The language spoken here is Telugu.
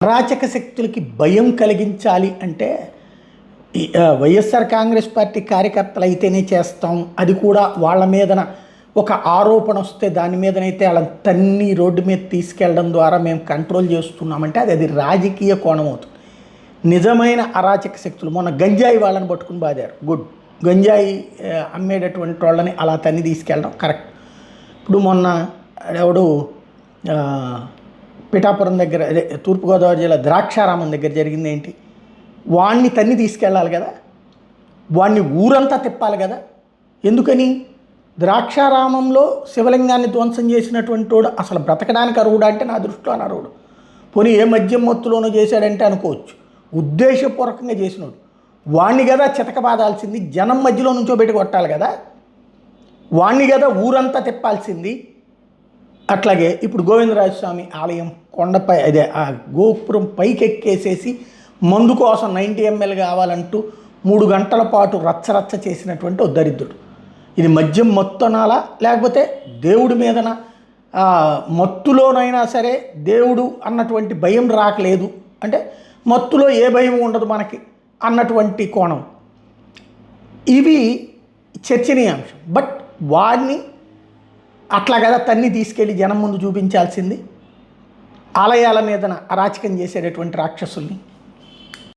అరాచక శక్తులకి భయం కలిగించాలి అంటే వైఎస్ఆర్ కాంగ్రెస్ పార్టీ కార్యకర్తలు అయితేనే చేస్తాం, అది కూడా వాళ్ళ మీదన ఒక ఆరోపణ వస్తే దాని మీదనైతే వాళ్ళ తన్ని రోడ్డు మీద తీసుకెళ్ళడం ద్వారా మేము కంట్రోల్ చేస్తున్నామంటే అది రాజకీయ కోణం అవుతుంది. నిజమైన అరాచక శక్తులు మొన్న గంజాయి వాళ్ళని పట్టుకుని బాధారు, గుడ్. గంజాయి అమ్మేటటువంటి వాళ్ళని అలా తన్ని తీసుకెళ్ళడం కరెక్ట్. ఇప్పుడు మొన్న ఎవడు పిఠాపురం దగ్గర, అదే తూర్పుగోదావరి జిల్లా ద్రాక్షారామం దగ్గర జరిగింది ఏంటి? వాణ్ణి తన్ని తీసుకెళ్ళాలి కదా, వాణ్ణి ఊరంతా తిప్పాలి కదా. ఎందుకని? ద్రాక్షారామంలో శివలింగాన్ని ధ్వంసం చేసినటువంటి వాడు అసలు బ్రతకడానికి అర్హుడు అంటే నా దృష్టిలో అనర్హుడు. పోనీ ఏ మద్యం మత్తులోనో చేశాడంటే అనుకోవచ్చు, ఉద్దేశపూర్వకంగా చేసినాడు వాణ్ణి కదా చితకబాదాల్సింది, జనం మధ్యలో నుంచో పెట్టి కొట్టాలి కదా, వాణ్ణి కదా ఊరంతా తిప్పాల్సింది. అట్లాగే ఇప్పుడు గోవిందరాజస్వామి ఆలయం కొండపై, అదే ఆ గోపురం పైకి ఎక్కేసేసి మందు కోసం 90 ml కావాలంటూ 3 గంటల పాటు రచ్చరచ్చ చేసినటువంటి ఓ దరిద్రుడు. ఇది మద్యం మత్తునాలా లేకపోతే దేవుడి మీదన మత్తులోనైనా సరే దేవుడు అన్నటువంటి భయం రాకలేదు అంటే మత్తులో ఏ భయం ఉండదు మనకి అన్నటువంటి కోణం, ఇవి చర్చనీయాంశం. బట్ వాడిని అట్లా కదా తన్ని తీసుకెళ్ళి జనం ముందు చూపించాల్సింది, ఆలయాల మీదన అరాచకం చేసేటటువంటి రాక్షసుల్ని.